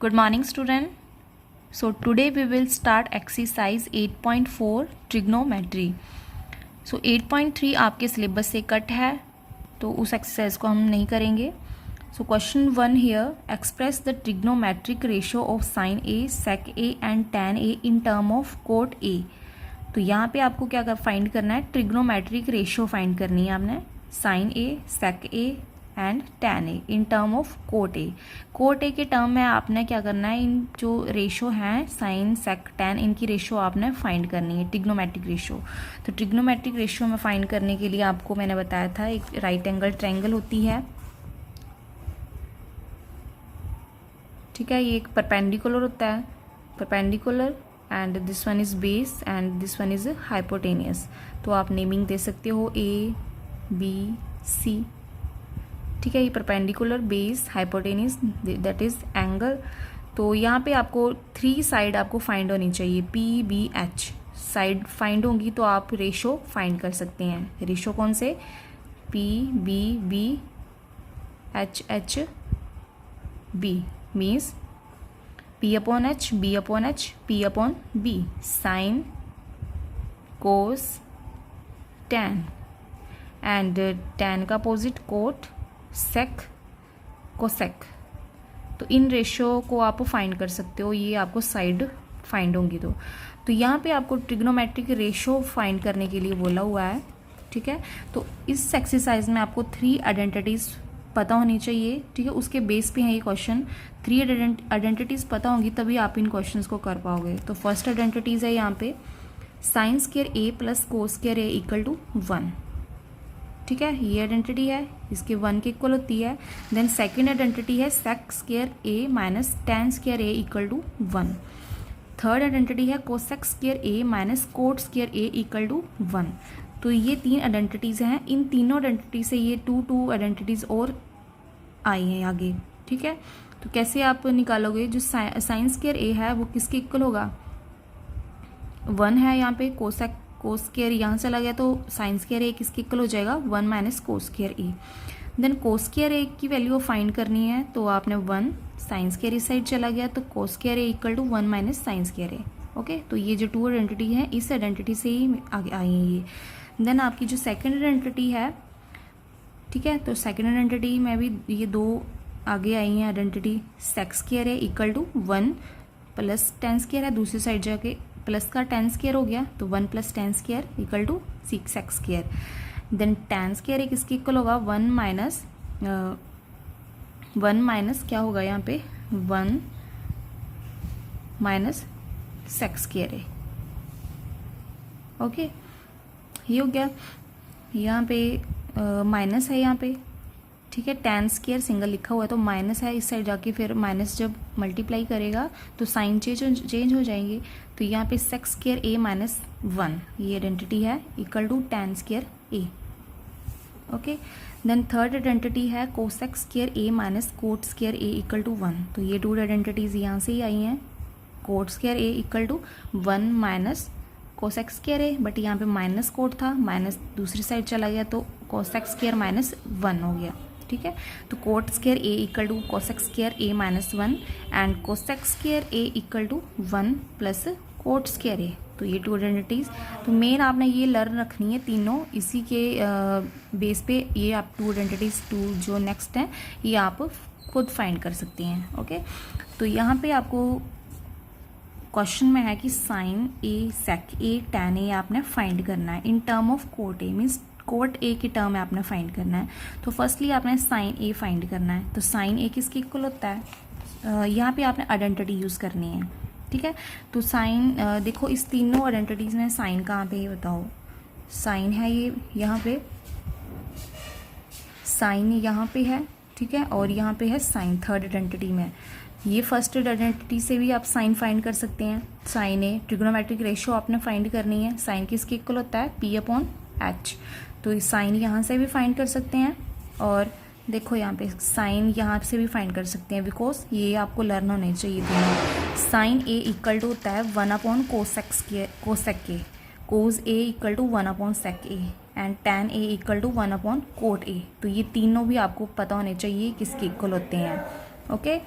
Good morning, student. So today we will start exercise 8.4 trigonometry. So 8.3 आपके syllabus से cut है, तो उस एक्सरसाइज को हम नहीं करेंगे. So question 1 here, express the trigonometric ratio of sin A, sec A and tan A in term of cot A. तो यहाँ पे आपको क्या फाइंड करना है, ट्रिग्नोमेट्रिक रेशियो फाइंड करनी है आपने, sine a, sec a and tan a in term of cot a. Cot a के टर्म में आपने क्या करना है, इन जो रेशो हैं साइन सेक टैन, इनकी रेशो आपने फाइंड करनी है, ट्रिग्नोमेट्रिक रेशो. तो ट्रिग्नोमेट्रिक रेशो में फाइंड करने के लिए आपको मैंने बताया था एक राइट एंगल ट्रायंगल होती है, ठीक है. ये एक परपेंडिकुलर होता है, perpendicular, and this one is base and this one is hypotenuse. तो आप नेमिंग दे सकते हो ए बी सी, ठीक है. ये perpendicular, base, hypotenuse, that is angle. तो यहाँ पे आपको 3 साइड आपको फाइंड होनी चाहिए, p b h side find होंगी तो आप रेशो फाइंड कर सकते हैं. रेशो कौन से, p b b h h b means p upon h, b upon h, p upon b. Sine, cos, tan, and tan का अपोजिट कोट, सेक, कोसेक. तो इन रेशियो को आप फाइंड कर सकते हो, ये आपको साइड फाइंड होंगी. तो यहाँ पे आपको ट्रिग्नोमेट्रिक रेशियो फाइंड करने के लिए बोला हुआ है, ठीक है. तो इस एक्सरसाइज में आपको 3 आइडेंटिटीज पता होनी चाहिए, ठीक है. उसके बेस पे है ये क्वेश्चन. 3 आइडेंटिटीज पता होंगी तभी आप इन क्वेश्चंस को कर पाओगे. तो फर्स्ट आइडेंटिटीज है यहाँ पे sine square A plus cos square A equal to 1, ठीक है. ये आइडेंटिटी है, इसके 1 के इक्वल होती है. देन सेकंड आइडेंटिटी है sec square A minus tan square A equal to 1. Third identity है cosec square A minus cot square A equal to 1. तो ये 3 आइडेंटिटीज हैं. इन तीनों आइडेंटिटी से ये 2 आइडेंटिटीज और आई हैं आगे, ठीक है. तो कैसे आप निकालोगे, जो साइन स्क्वायर ए है वो किसके इक्वल होगा, 1 है यहाँ पे, कोसेक कोस स्क्वायर यहाँ चला गया तो साइन स्क्वायर ए किसके इक्वल हो जाएगा, 1 माइनस कोस स्क्वायर ए. देन कोस स्क्वायर ए की वैल्यू फाइंड करनी है, तो आपने 1 साइन स्क्वायर इस साइड चला गया तो cos square A equal to 1 minus sine square A. Okay, तो ये जो 2 आइडेंटिटी है इस आइडेंटिटी से ही आगे आई है ये. देन आपकी जो सेकेंड आइडेंटिटी है, ठीक है, तो सेकेंड आइडेंटिटी में भी ये 2 आगे आई हैं identity. Sec square A equal to 1 plus tan square है, दूसरी साइड जाके प्लस का टैन स्क्वायर हो गया तो 1 plus tan square equal to sec square. Then tan square एक किसके इक्वल होगा, 1 माइनस क्या होगा यहाँ पे, 1 माइनस सेक स्क्वायर है. ओके, ये हो गया. यहाँ पे माइनस है यहाँ पे, ठीक है. टैन स्क्वायर सिंगल लिखा हुआ है तो माइनस है, इस साइड जाके फिर माइनस जब मल्टीप्लाई करेगा तो साइन चेंज हो जाएंगे. तो यहाँ पे सेक स्क्वायर ए माइनस 1 ये आइडेंटिटी है equal to tan square A. Okay, then third identity है cosec square A minus cot square A equal to 1. तो ये 2 आइडेंटिटीज यहाँ से ही आई हैं. Cot square A equal to 1 minus cosec square a, but यहाँ पे माइनस कोट था, माइनस दूसरी साइड चला गया तो कोसेक स्क्वायर माइनस 1 हो गया, ठीक है. तो cot square A equal to cosec square A minus 1 and cosec square A equal to 1 plus cot square A. तो ये 2 आइडेंटिटीज. तो मेन आपने ये लर्न रखनी है तीनों, इसी के बेस पे ये आप 2 आइडेंटिटीज 2 जो नेक्स्ट हैं ये आप खुद फाइंड कर सकते हैं. ओके, तो यहाँ पे आपको क्वेश्चन में है कि sign a, sec A, tan A आपने फाइंड करना है इन term of cot A, means coat a के टर्म में आपने फाइंड करना है. तो फर्स्टली आपने साइन ए फाइंड करना है. तो साइन ए किसके इक्वल होता है, यहाँ पे आपने आइडेंटिटी यूज़ करनी है, ठीक है. तो साइन देखो इस तीनों आइडेंटिटीज़ में साइन कहाँ पे, ये बताओ. साइन है ये यहाँ पे, साइन यहाँ पे है, ठीक है, और यहाँ पे है साइन थर्ड आइडेंटिटी में. ये फर्स्ट आइडेंटिटी से भी आप साइन फाइंड कर सकते हैं. साइन ए ट्रिग्नोमेट्रिक रेशियो आपने फाइंड करनी है. साइन किसके इक्वल होता है, पी अपॉन एच. तो साइन यहाँ से भी फाइंड कर सकते हैं, और देखो यहाँ पे साइन यहाँ से भी फाइंड कर सकते हैं, बिकॉज ये आपको लर्न होने चाहिए दोनों. साइन ए इक्वल टू होता है 1 upon cosec a, cos a equal to 1 upon sec a, and tan a equal to 1 upon cot a. तो ये तीनों भी आपको पता होने चाहिए किसके इक्वल होते हैं. ओके,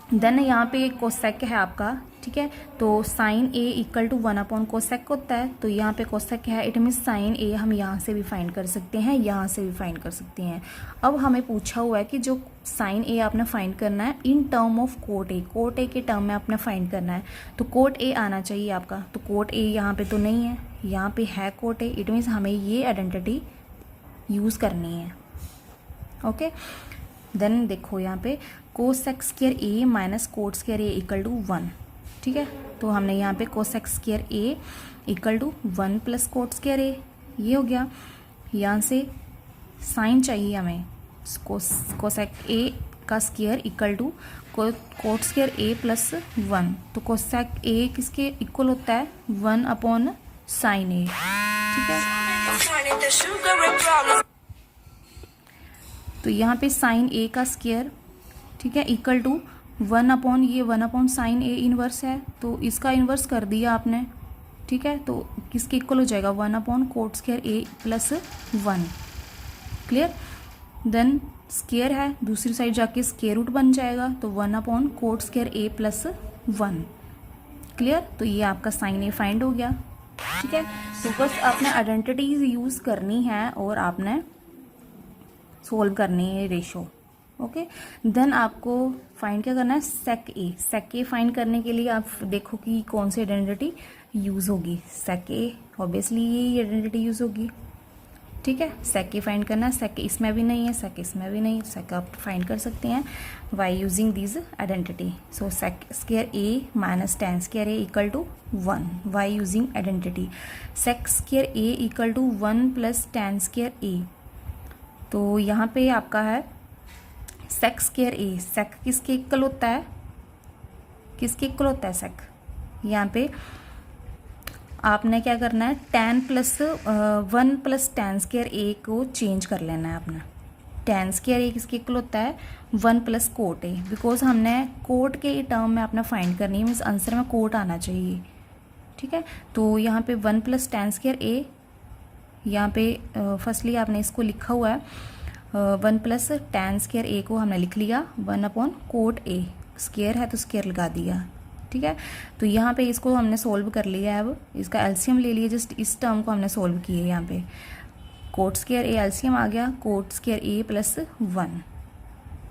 देन यहाँ पे कोसेक है आपका, ठीक है। तो sine A equal to 1 upon cosec होता है, तो यहाँ पे कोसेक है, इट मीन्स साइन ए हम यहाँ से भी फाइंड कर सकते हैं, यहाँ से भी फाइंड कर सकते हैं। अब हमें पूछा हुआ है कि जो साइन ए आपने फाइंड करना है इन टर्म ऑफ कोट ए के टर्म में आपने फाइंड करना है, तो कोट ए आना चाहिए आपका। तो कोट ए यहाँ पे तो नहीं है, यहाँ पे है कोट ए, इट मीन्स हमें ये आइडेंटिटी यूज़ करनी है। ओके, देन देखो यहाँ पे cosec square A minus cot square A equal to 1, ठीक है। तो हमने यहाँ पे cosec square A equal to 1 plus cot square A, ये हो गया। यहाँ से साइन चाहिए हमें, कोसेक ए का square equal to cot square A plus 1, तो कोसेक ए किसके इक्वल होता है 1 अपॉन साइन ए, ठीक है। तो यहाँ पे साइन ए का स्क्वायर, ठीक है, इक्वल टू 1 अपॉन ये 1 अपॉन साइन ए इनवर्स है, तो इसका इनवर्स कर दिया आपने, ठीक है। तो किसके इक्वल हो जाएगा 1 अपॉन कोट स्क्वायर ए प्लस 1, क्लियर। देन स्क्वायर है, दूसरी साइड जाके स्क्वायर रूट बन जाएगा, तो 1 अपॉन कोट स्क्वायर ए प्लस 1, क्लियर। तो ये आपका साइन ए फाइंड हो गया, ठीक है। तो बस आपने आइडेंटिटीज यूज़ करनी है और आपने सोल्व करनी है रेशो, ओके। देन आपको फाइंड क्या करना है, सेक ए फाइंड करने के लिए आप देखो कि कौन सी आइडेंटिटी यूज़ होगी। सेक ए ऑब्वियसली ये आइडेंटिटी यूज़ होगी, ठीक है। सेक ए फाइंड करना है, सेक इसमें भी नहीं है, सेक इसमें भी नहीं, सेक आप फाइंड कर सकते हैं by using this identity. So sec square A minus tan square A equal to 1 by using identity. Sec square A equal to 1 plus tan square A, तो यहाँ पे आपका है सेक स्क्वायर ए, सेक किसके इक्वल होता है, किसके इक्वल होता है सेक। यहाँ पे आपने क्या करना है, 1 प्लस टेन स्क्वायर ए को चेंज कर लेना है आपने। टेन स्क्वायर ए किसके इक्वल होता है 1 प्लस कोट ए, बिकॉज हमने कोट के टर्म में आपने फाइंड करनी है, मीन्स आंसर में कोट आना चाहिए, ठीक है। तो यहाँ पे 1 प्लस टेन स्क्वायर ए, यहाँ पे फर्स्टली आपने इसको लिखा हुआ है 1 प्लस टेन स्क्वायर ए को हमने लिख लिया 1 अपॉन कोट ए, स्क्वायर है तो स्क्वायर लगा दिया, ठीक है। तो यहाँ पे इसको हमने सोल्व कर लिया है, अब इसका एलसीएम ले लिया, जस्ट इस टर्म को हमने सोल्व किया है। यहाँ पे कोट स्क्वायर ए एलसीएम आ गया कोट स्क्वायर ए प्लस 1,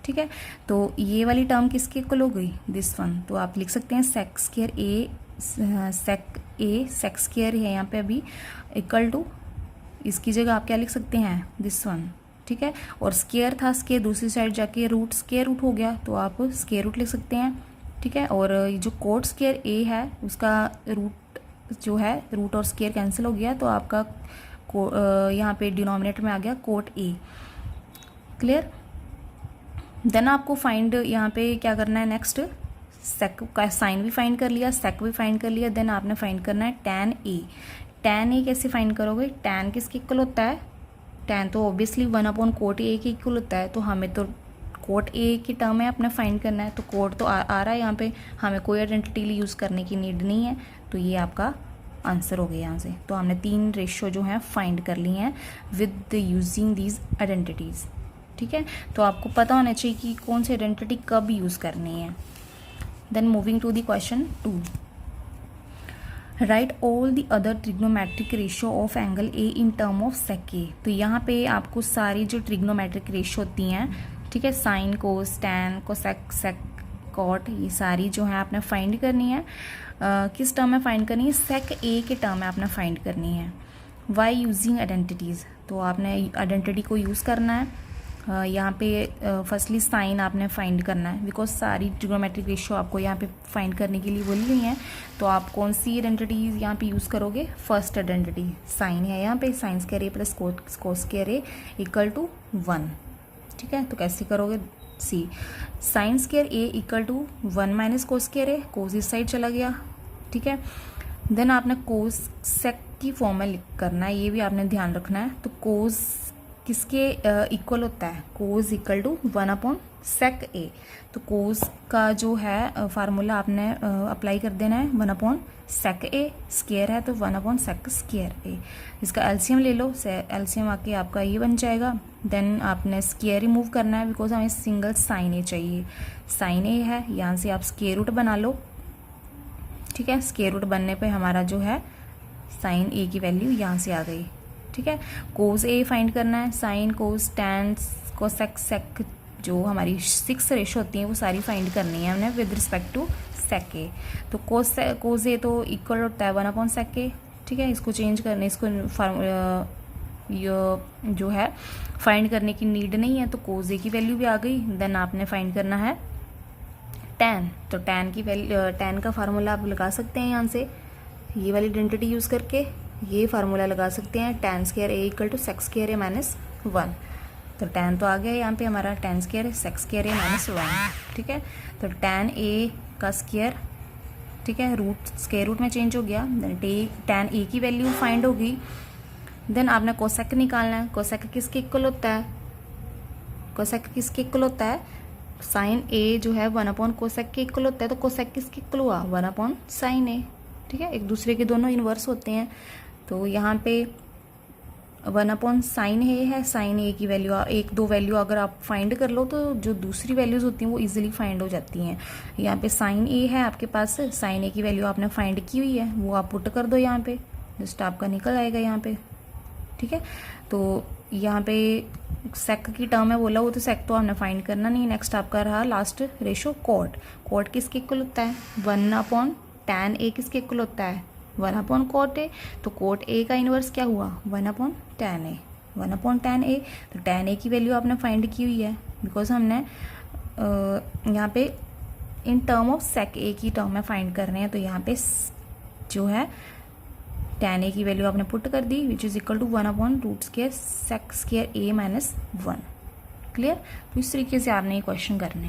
ठीक है। तो ये वाली टर्म किसके इक्वल हो गई, दिस वन, तो आप लिख सकते हैं सेक स्क्वायर ए, सेक स्क्वायर है यहाँ पे अभी इक्वल टू, इसकी जगह आप क्या लिख सकते हैं दिस वन, ठीक है। और स्क्वायर था, स्क्वायर दूसरी साइड जाके रूट स्क्वायर रूट हो गया, तो आप स्क्वायर रूट लिख सकते हैं, ठीक है। और जो कोट स्क्वायर ए है उसका रूट जो है, रूट और स्क्वायर कैंसिल हो गया, तो आपका यहाँ पे डिनोमिनेटर में आ गया कोट ए, क्लियर। देन आपको फाइंड यहाँ पे क्या करना है नेक्स्ट, सेक का साइन भी फाइंड कर लिया, सेक भी फाइंड कर लिया, देन आपने फाइंड करना है टैन ए। टैन ए कैसे फाइंड करोगे, टैन किसके इक्वल होता है, टैन तो ऑब्वियसली 1 अपॉन कोट ए के इक्वल होता है, तो हमें तो कोट ए की टर्म है अपने फाइंड करना है, तो कोट तो आ रहा है यहाँ पे, हमें कोई आइडेंटिटी यूज़ करने की नीड नहीं है, तो ये आपका आंसर हो गया यहाँ से। तो हमने 3 रेशो जो हैं फाइंड कर ली हैं विद यूजिंग दीज आइडेंटिटीज़, ठीक है। तो आपको पता होना चाहिए कि कौन सी आइडेंटिटी कब यूज़ करनी है। Then moving to the question 2, write all the other trigonometric ratio of angle A in term of sec A. तो यहाँ पे आपको सारी जो ट्रिग्नोमेट्रिक रेशियो होती हैं, ठीक है, sine cos tan cosec sec cot, ये सारी जो है आपने फाइंड करनी है। किस टर्म में फाइंड करनी है, सेक ए के टर्म में आपने फाइंड करनी है वाई यूजिंग आइडेंटिटीज़। तो आपने आइडेंटिटी को यूज़ करना है। यहाँ पे फर्स्टली साइन आपने फाइंड करना है, बिकॉज सारी ट्रिग्नोमेट्रिक रेशियो आपको यहाँ पे फाइंड करने के लिए बोली गई हैं। तो आप कौन सी आइडेंटिटीज यहाँ पे यूज़ करोगे, फर्स्ट आइडेंटिटी साइन है यहाँ पे, sine square A plus cos square A equal to 1, ठीक है। तो कैसे करोगे, see sine square A equal to 1 minus cos square A, cos इस साइड चला गया, ठीक है। देन आपने कोस सेक की फॉर्म में करना है, ये भी आपने ध्यान रखना है। तो कोस किसके इक्वल होता है, कोस इक्वल टू 1/sec A। तो कोस का जो है फार्मूला आपने अप्लाई कर देना है 1/sec A, स्केयर है तो 1/sec²A। इसका एलसीएम ले लो, एलसीएम आके आपका ये बन जाएगा। देन आपने स्केयर रिमूव करना है बिकॉज हमें सिंगल साइन ए चाहिए। साइन ए है, यहाँ से आप स्केयर रूट बना लो, ठीक है। स्केयर रूट बनने पे हमारा जो है साइन ए की वैल्यू यहाँ से आ गई, ठीक है। कोस ए फाइंड करना है, sine cos tan cosec sec जो हमारी 6 रेशो होती हैं वो सारी फाइंड करनी है हमने with respect to sec A. तो कोस ए तो इक्वल होता है 1/sec A, ठीक है। इसको चेंज करने, इसको जो है फाइंड करने की नीड नहीं है, तो कोस ए की वैल्यू भी आ गई। देन आपने फाइंड करना है टैन। तो टैन की वैल्यू, टैन का फार्मूला आप लगा सकते हैं यहाँ से, ये वाली आइडेंटिटी यूज़ करके ये फार्मूला लगा सकते हैं, tan square A equal to sec² A - 1। तो tan तो आ गया यहाँ पे हमारा, tan स्क्वायर sec² A - 1, ठीक है। तो tan A का स्क्वायर, ठीक है, रूट स्क्वायर रूट में चेंज हो गया। देन tan A की वैल्यू फाइंड होगी। देन आपने कोसेक निकालना है। कोसेक किसके इक्वल होता है, कोसेक किसके इक्वल होता है, साइन A जो है 1/कोसेक के इक्वल होता है। तो कोसेक किसके इक्वल हुआ, 1/sin A, ठीक है। एक दूसरे के दोनों इन्वर्स होते हैं। तो यहाँ पे 1/sin A है, साइन A की वैल्यू एक दो वैल्यू अगर आप फाइंड कर लो तो जो दूसरी वैल्यूज होती हैं वो इजीली फाइंड हो जाती हैं। यहाँ पे साइन A है आपके पास, साइन A की वैल्यू आपने फाइंड की हुई है, वो आप पुट कर दो यहाँ पे, जस्ट आपका निकल आएगा यहाँ पे, ठीक है। तो यहाँ पे सेक की टर्म है बोला, वो तो सेक तो आपने फाइंड करना नहीं। नेक्स्ट आपका रहा लास्ट रेशो कोट। कोट किसके इक्वल होता है, 1/tan A किसके इक्वल होता है, 1/cot A। तो कोट A का इनवर्स क्या हुआ, 1/tan A, 1/tan A। तो tan A की वैल्यू आपने फाइंड की हुई है बिकॉज हमने यहाँ पे in term of sec A की टर्म में फाइंड कर रहे हैं। तो यहाँ पे जो है tan A की वैल्यू आपने पुट कर दी which is equal to 1/√² sec² A - 1। Clear. तो इस तरीके से आपने ये क्वेश्चन करने हैं।